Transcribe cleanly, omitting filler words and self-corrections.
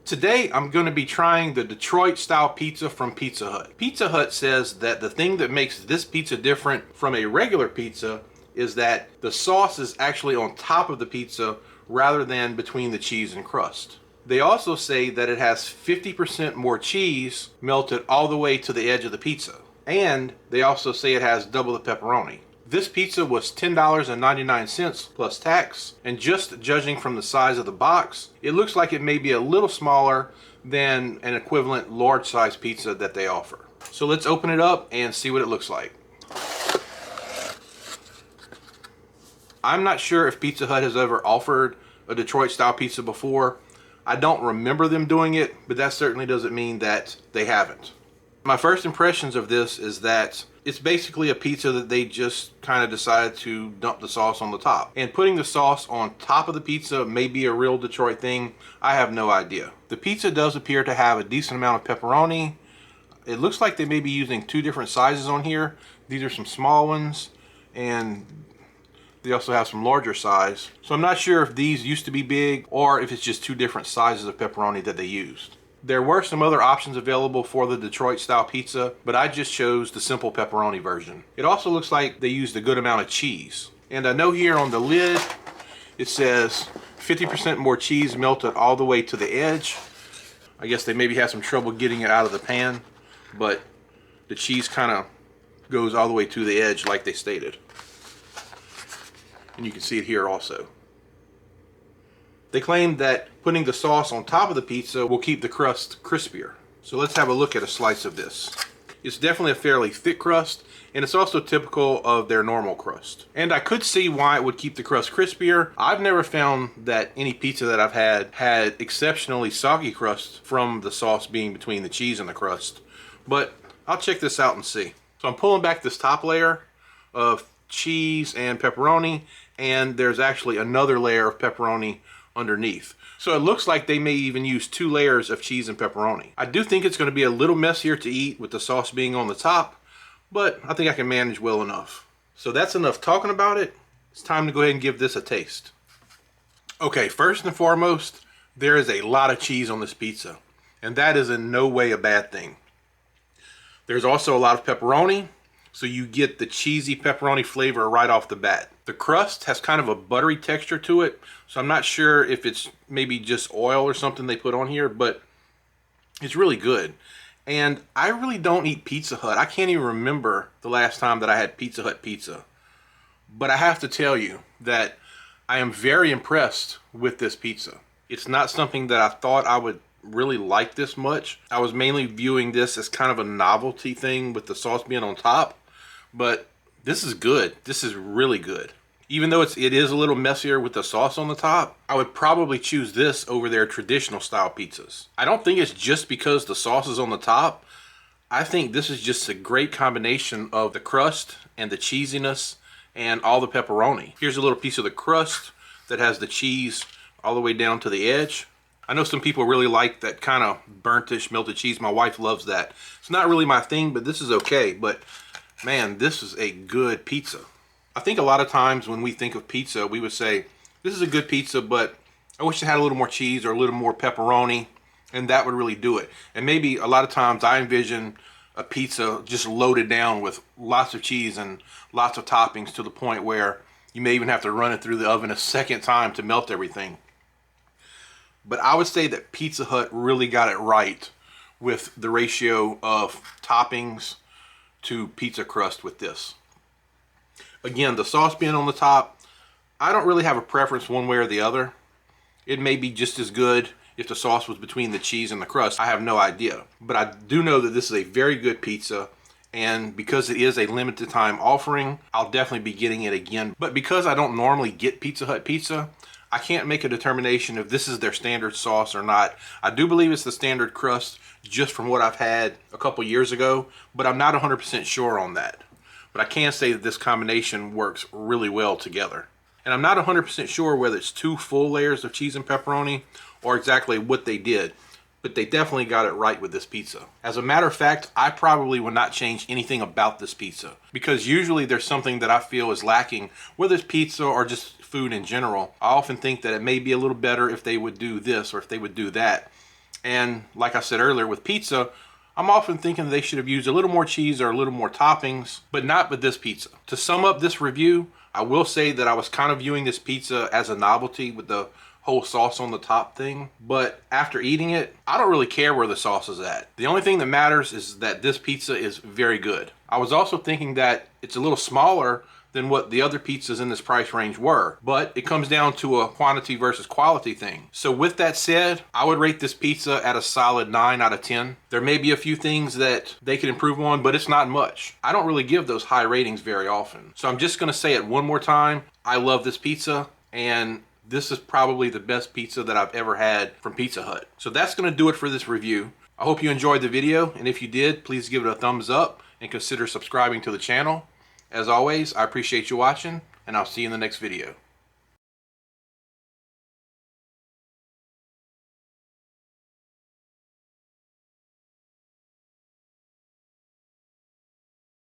Today I'm going to be trying the Detroit style pizza from Pizza Hut. Pizza Hut says that the thing that makes this pizza different from a regular pizza is that the sauce is actually on top of the pizza rather than between the cheese and crust. They also say that it has 50% more cheese melted all the way to the edge of the pizza. And they also say it has double the pepperoni. This pizza was $10.99 plus tax, and just judging from the size of the box, it looks like it may be a little smaller than an equivalent large size pizza that they offer. So let's open it up and see what it looks like. I'm not sure if Pizza Hut has ever offered a Detroit style pizza before. I don't remember them doing it, but that certainly doesn't mean that they haven't. My first impressions of this is that it's basically a pizza that they just kind of decided to dump the sauce on the top. And putting the sauce on top of the pizza may be a real Detroit thing. I have no idea. The pizza does appear to have a decent amount of pepperoni. It looks like they may be using two different sizes on here. These are some small ones, and they also have some larger size. So I'm not sure if these used to be big or if it's just two different sizes of pepperoni that they used. There were some other options available for the Detroit style pizza, but I just chose the simple pepperoni version. It also looks like they used a good amount of cheese. And I know here on the lid, it says 50% more cheese melted all the way to the edge. I guess they maybe had some trouble getting it out of the pan, but the cheese kind of goes all the way to the edge like they stated. And you can see it here also. They claim that putting the sauce on top of the pizza will keep the crust crispier. So let's have a look at a slice of this. It's definitely a fairly thick crust, and it's also typical of their normal crust. And I could see why it would keep the crust crispier. I've never found that any pizza that I've had exceptionally soggy crust from the sauce being between the cheese and the crust. But I'll check this out and see. So I'm pulling back this top layer of cheese and pepperoni, and there's actually another layer of pepperoni underneath. So it looks like they may even use two layers of cheese and pepperoni. I do think it's going to be a little messier to eat with the sauce being on the top, but I think I can manage well enough. So that's enough talking about it. It's time to go ahead and give this a taste. Okay, first and foremost, there is a lot of cheese on this pizza, and that is in no way a bad thing. There's also a lot of pepperoni, so you get the cheesy pepperoni flavor right off the bat. The crust has kind of a buttery texture to it, so I'm not sure if it's maybe just oil or something they put on here, but it's really good. And I really don't eat Pizza Hut. I can't even remember the last time that I had Pizza Hut pizza. But I have to tell you that I am very impressed with this pizza. It's not something that I thought I would really like this much. I was mainly viewing this as kind of a novelty thing with the sauce being on top, but this is good. This is really good. Even though it is a little messier with the sauce on the top, I would probably choose this over their traditional style pizzas. I don't think it's just because the sauce is on the top. I think this is just a great combination of the crust and the cheesiness and all the pepperoni. Here's a little piece of the crust that has the cheese all the way down to the edge. I know some people really like that kind of burnt-ish melted cheese. My wife loves that. It's not really my thing, but this is okay. But man, this is a good pizza. I think a lot of times when we think of pizza, we would say, this is a good pizza, but I wish it had a little more cheese or a little more pepperoni, and that would really do it. And maybe a lot of times I envision a pizza just loaded down with lots of cheese and lots of toppings to the point where you may even have to run it through the oven a second time to melt everything. But I would say that Pizza Hut really got it right with the ratio of toppings to pizza crust with this. Again, the sauce being on the top, I don't really have a preference one way or the other. It may be just as good if the sauce was between the cheese and the crust. I have no idea. But I do know that this is a very good pizza, and because it is a limited time offering, I'll definitely be getting it again. But because I don't normally get Pizza Hut pizza, I can't make a determination if this is their standard sauce or not. I do believe it's the standard crust just from what I've had a couple years ago, but I'm not 100% sure on that. But I can say that this combination works really well together. And I'm not 100% sure whether it's two full layers of cheese and pepperoni or exactly what they did, but they definitely got it right with this pizza. As a matter of fact, I probably would not change anything about this pizza, because usually there's something that I feel is lacking, whether it's pizza or just food in general. I often think that it may be a little better if they would do this or if they would do that. And like I said earlier, with pizza, I'm often thinking they should have used a little more cheese or a little more toppings, but not with this pizza. To sum up this review, I will say that I was kind of viewing this pizza as a novelty with the whole sauce on the top thing, but after eating it, I don't really care where the sauce is at. The only thing that matters is that this pizza is very good. I was also thinking that it's a little smaller than what the other pizzas in this price range were, but it comes down to a quantity versus quality thing. So with that said, I would rate this pizza at a solid 9 out of 10. There may be a few things that they could improve on, but it's not much. I don't really give those high ratings very often. So I'm just gonna say it one more time. I love this pizza, and this is probably the best pizza that I've ever had from Pizza Hut. So that's gonna do it for this review. I hope you enjoyed the video, and if you did, please give it a thumbs up and consider subscribing to the channel. As always, I appreciate you watching, and I'll see you in the next video.